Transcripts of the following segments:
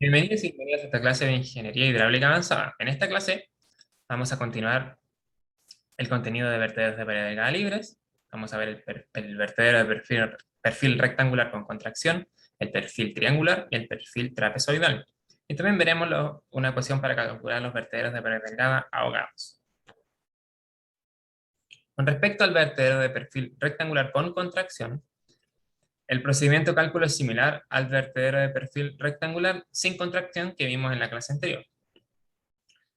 Bienvenidos y bienvenidas a esta clase de Ingeniería Hidráulica Avanzada. En esta clase vamos a continuar el contenido de vertederos de pared delgada libres. Vamos a ver el vertedero de perfil rectangular con contracción, el perfil triangular y el perfil trapezoidal. Y también veremos una ecuación para calcular los vertederos de pared delgada ahogados. Con respecto al vertedero de perfil rectangular con contracción, el procedimiento de cálculo es similar al vertedero de perfil rectangular sin contracción que vimos en la clase anterior.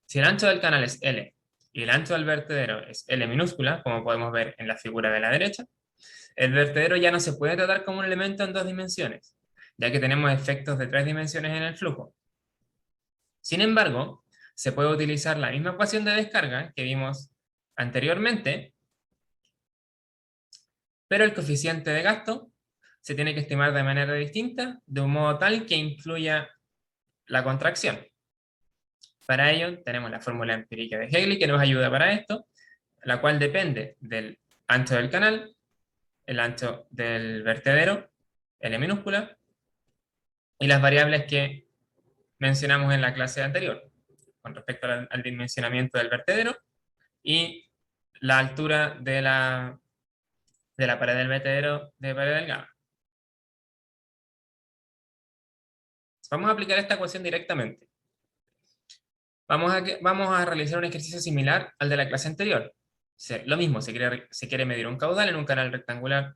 Si el ancho del canal es L y el ancho del vertedero es L minúscula, como podemos ver en la figura de la derecha, el vertedero ya no se puede tratar como un elemento en dos dimensiones, ya que tenemos efectos de tres dimensiones en el flujo. Sin embargo, se puede utilizar la misma ecuación de descarga que vimos anteriormente, pero el coeficiente de gasto se tiene que estimar de manera distinta, de un modo tal que incluya la contracción. Para ello, tenemos la fórmula empírica de Hegel que nos ayuda para esto, la cual depende del ancho del canal, el ancho del vertedero, L minúscula, y las variables que mencionamos en la clase anterior, con respecto al dimensionamiento del vertedero y la altura de la pared del vertedero de pared delgada. Vamos a aplicar esta ecuación directamente. Vamos a realizar un ejercicio similar al de la clase anterior. Lo mismo, se quiere medir un caudal en un canal rectangular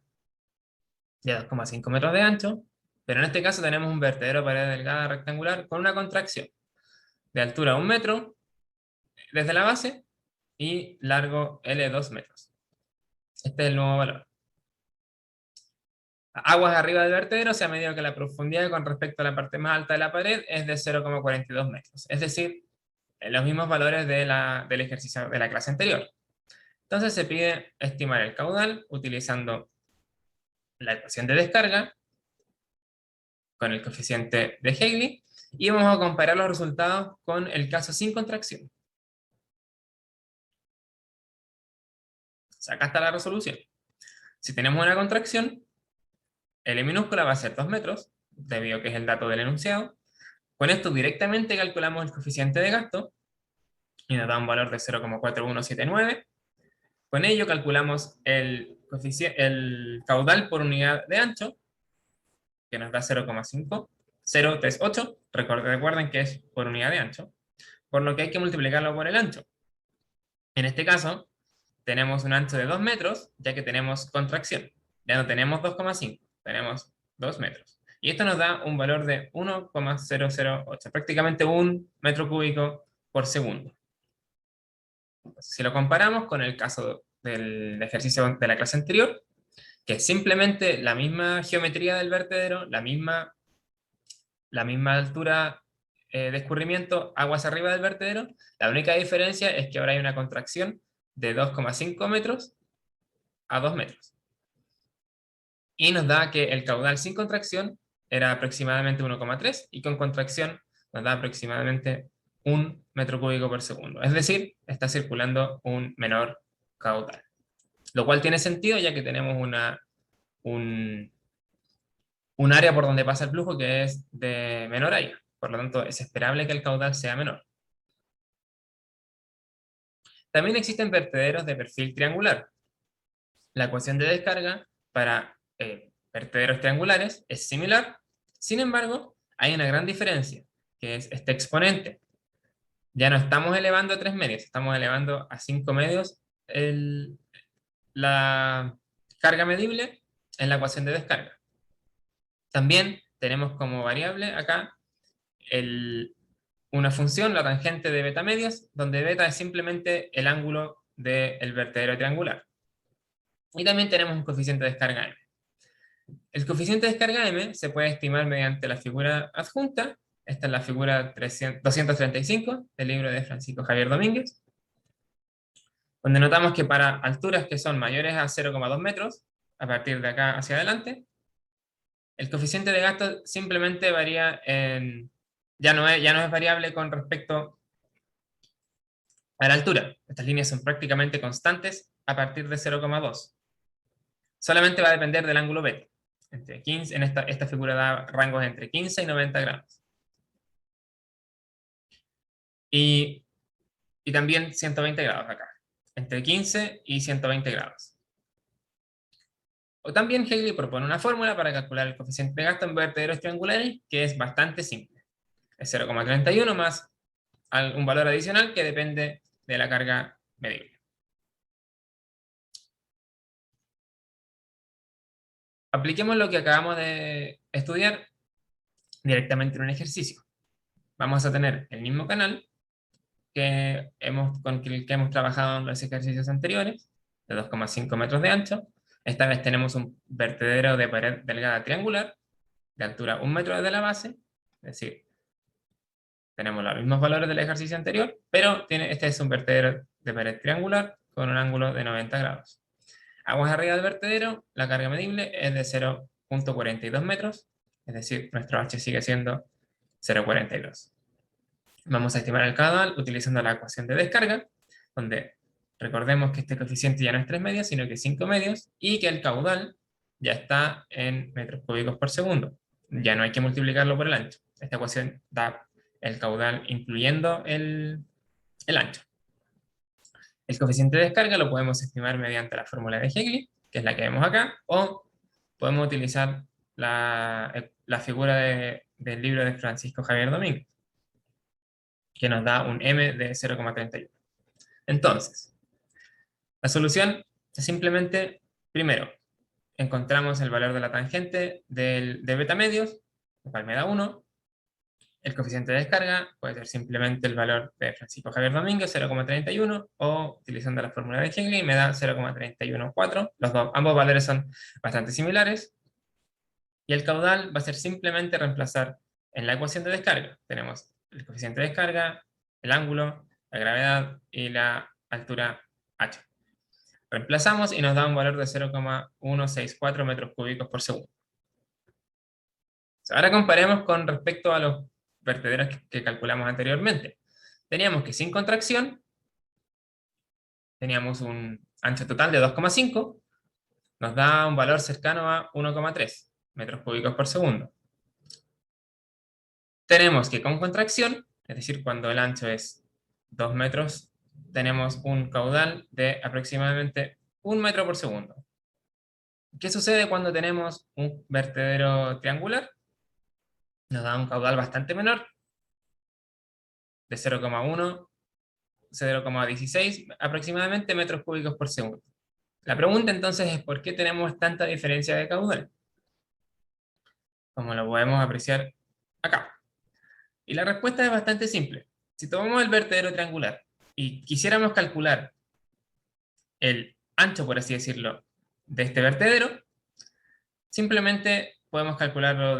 de 2,5 metros de ancho, pero en este caso tenemos un vertedero pared delgada rectangular con una contracción de altura 1 metro desde la base y largo L 2 metros. Este es el nuevo valor. Aguas arriba del vertedero se ha medido que la profundidad con respecto a la parte más alta de la pared es de 0,42 metros, es decir, los mismos valores del ejercicio de la clase anterior. Entonces se pide estimar el caudal utilizando la ecuación de descarga con el coeficiente de Hegel y vamos a comparar los resultados con el caso sin contracción. O sea, acá está la resolución. Si tenemos una contracción, L minúscula va a ser 2 metros, debido a que es el dato del enunciado. Con esto directamente calculamos el coeficiente de gasto y nos da un valor de 0,4179. Con ello calculamos el caudal por unidad de ancho, que nos da 0,5038. Recuerden que es por unidad de ancho, por lo que hay que multiplicarlo por el ancho. En este caso, tenemos un ancho de 2 metros, ya que tenemos contracción. Ya no tenemos 2,5, tenemos 2 metros. Y esto nos da un valor de 1,008, prácticamente un metro cúbico por segundo. Si lo comparamos con el caso del ejercicio de la clase anterior, que es simplemente la misma geometría del vertedero, la misma altura de escurrimiento, aguas arriba del vertedero, la única diferencia es que ahora hay una contracción de 2,5 metros a 2 metros. Y nos da que el caudal sin contracción era aproximadamente 1,3 y con contracción nos da aproximadamente 1 metro cúbico por segundo. Es decir, está circulando un menor caudal. Lo cual tiene sentido ya que tenemos un área por donde pasa el flujo que es de menor área. Por lo tanto, es esperable que el caudal sea menor. También existen vertederos de perfil triangular. La ecuación de descarga para vertederos triangulares es similar. Sin embargo, hay una gran diferencia, que es este exponente. Ya no estamos elevando a 3 medios, estamos elevando a 5 medios la carga medible en la ecuación de descarga. También tenemos como variable acá una función, la tangente de beta medios, donde beta es simplemente el ángulo del vertedero triangular. Y también tenemos un coeficiente de descarga M. El coeficiente de descarga M se puede estimar mediante la figura adjunta. Esta es la figura 235 del libro de Francisco Javier Domínguez, donde notamos que para alturas que son mayores a 0,2 metros, a partir de acá hacia adelante, el coeficiente de gasto simplemente varía ya no es variable con respecto a la altura. Estas líneas son prácticamente constantes a partir de 0,2. Solamente va a depender del ángulo beta. Entre 15, esta figura da rangos entre 15 y 90 grados. y también 120 grados acá, entre 15 y 120 grados. O también Haley propone una fórmula para calcular el coeficiente de gasto en vertederos triangulares, que es bastante simple. Es 0,31 más un valor adicional que depende de la carga medible. Apliquemos lo que acabamos de estudiar directamente en un ejercicio. Vamos a tener el mismo canal con el que hemos trabajado en los ejercicios anteriores, de 2,5 metros de ancho. Esta vez tenemos un vertedero de pared delgada triangular, de altura 1 metro desde la base, es decir, tenemos los mismos valores del ejercicio anterior, pero este es un vertedero de pared triangular con un ángulo de 90 grados. Aguas arriba del vertedero, la carga medible es de 0,42 metros, es decir, nuestro H sigue siendo 0,42. Vamos a estimar el caudal utilizando la ecuación de descarga, donde recordemos que este coeficiente ya no es 3 medios, sino que es 5 medios, y que el caudal ya está en metros cúbicos por segundo. Ya no hay que multiplicarlo por el ancho. Esta ecuación da el caudal incluyendo el ancho. El coeficiente de descarga lo podemos estimar mediante la fórmula de Hegel, que es la que vemos acá, o podemos utilizar la figura del libro de Francisco Javier Domínguez, que nos da un m de 0,31. Entonces, la solución es simplemente, primero, encontramos el valor de la tangente de beta medios, lo cual me da 1. El coeficiente de descarga puede ser simplemente el valor de Francisco Javier Domínguez, 0,31, o utilizando la fórmula de Hegel me da 0,314. Ambos valores son bastante similares. Y el caudal va a ser simplemente reemplazar en la ecuación de descarga. Tenemos el coeficiente de descarga, el ángulo, la gravedad y la altura h. Reemplazamos y nos da un valor de 0,164 metros cúbicos por segundo. Ahora comparemos con respecto a los vertederos que calculamos anteriormente. Teníamos que sin contracción, teníamos un ancho total de 2,5, nos da un valor cercano a 1,3 metros cúbicos por segundo. Tenemos que con contracción, es decir, cuando el ancho es 2 metros, tenemos un caudal de aproximadamente 1 metro por segundo. ¿Qué sucede cuando tenemos un vertedero triangular? Nos da un caudal bastante menor, de 0,1, 0,16 aproximadamente metros cúbicos por segundo. La pregunta entonces es ¿por qué tenemos tanta diferencia de caudal? Como lo podemos apreciar acá. Y la respuesta es bastante simple. Si tomamos el vertedero triangular y quisiéramos calcular el ancho, por así decirlo, de este vertedero, simplemente podemos calcularlo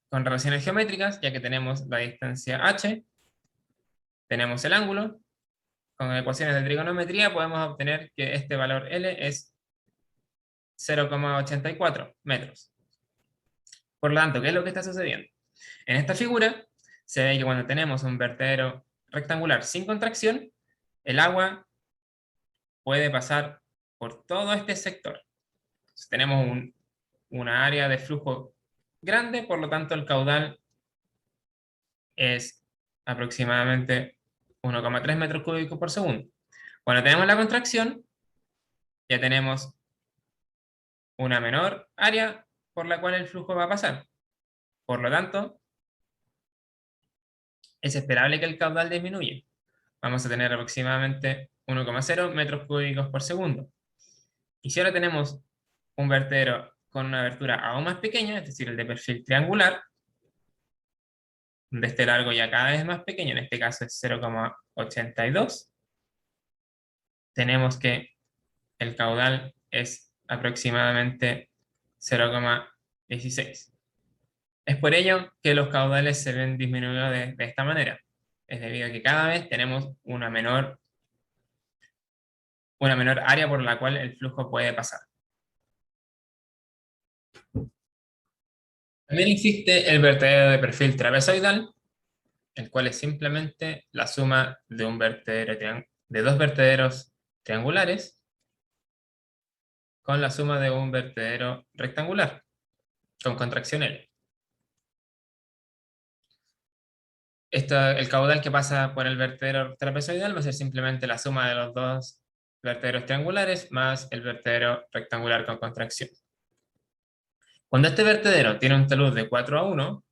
con relaciones geométricas, ya que tenemos la distancia h, tenemos el ángulo. Con ecuaciones de trigonometría podemos obtener que este valor L es 0,84 metros. Por lo tanto, ¿qué es lo que está sucediendo? En esta figura se ve que cuando tenemos un vertedero rectangular sin contracción, el agua puede pasar por todo este sector. Entonces, tenemos una área de flujo grande, por lo tanto el caudal es aproximadamente 1,3 metros cúbicos por segundo. Cuando tenemos la contracción, ya tenemos una menor área por la cual el flujo va a pasar. Por lo tanto, es esperable que el caudal disminuya. Vamos a tener aproximadamente 1,0 metros cúbicos por segundo. Y si ahora tenemos un vertedero con una abertura aún más pequeña, es decir, el de perfil triangular, donde este largo ya cada vez es más pequeño, en este caso es 0,82, tenemos que el caudal es aproximadamente 0,16. Es por ello que los caudales se ven disminuidos de esta manera. Es debido a que cada vez tenemos una menor área por la cual el flujo puede pasar. También existe el vertedero de perfil trapezoidal, el cual es simplemente la suma de de dos vertederos triangulares con la suma de un vertedero rectangular, con contracción L. El caudal que pasa por el vertedero trapezoidal va a ser simplemente la suma de los dos vertederos triangulares más el vertedero rectangular con contracción. Cuando este vertedero tiene un talud de 4:1,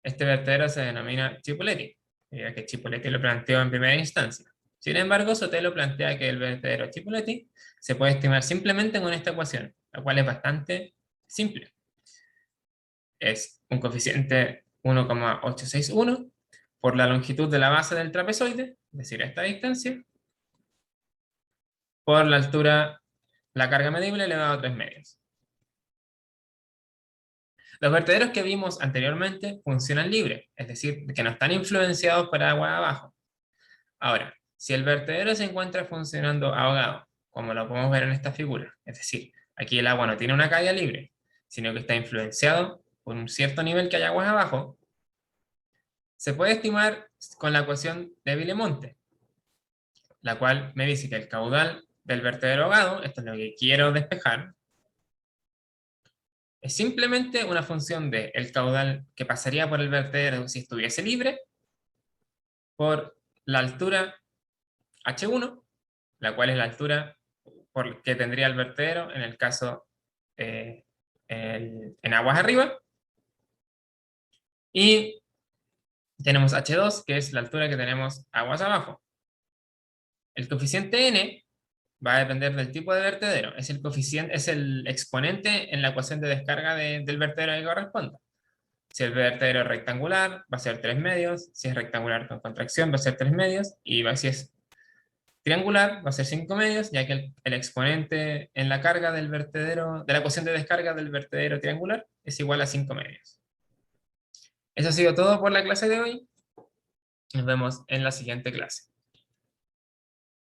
este vertedero se denomina Chipoletti, ya que Chipoletti lo planteó en primera instancia. Sin embargo, Sotelo plantea que el vertedero Chipoletti se puede estimar simplemente con esta ecuación, la cual es bastante simple. Es un coeficiente 1,861 por la longitud de la base del trapezoide, es decir, esta distancia, por la altura, la carga medible elevado a 3 medios. Los vertederos que vimos anteriormente funcionan libres, es decir, que no están influenciados por agua abajo. Ahora, si el vertedero se encuentra funcionando ahogado, como lo podemos ver en esta figura, es decir, aquí el agua no tiene una caída libre, sino que está influenciado por un cierto nivel que hay aguas abajo, se puede estimar con la ecuación de Villemonte, la cual me dice que el caudal del vertedero ahogado, esto es lo que quiero despejar, es simplemente una función de el caudal que pasaría por el vertedero si estuviese libre, por la altura H1, la cual es la altura que tendría el vertedero en el caso en aguas arriba. Y tenemos H2, que es la altura que tenemos aguas abajo. El coeficiente n va a depender del tipo de vertedero. Es el coeficiente, es el exponente en la ecuación de descarga del vertedero que corresponda. Si el vertedero es rectangular, va a ser 3 medios. Si es rectangular con contracción, va a ser 3 medios. Y si es triangular, va a ser 5 medios, ya que el exponente en la carga del vertedero, de la ecuación de descarga del vertedero triangular, es igual a 5 medios. Eso ha sido todo por la clase de hoy. Nos vemos en la siguiente clase.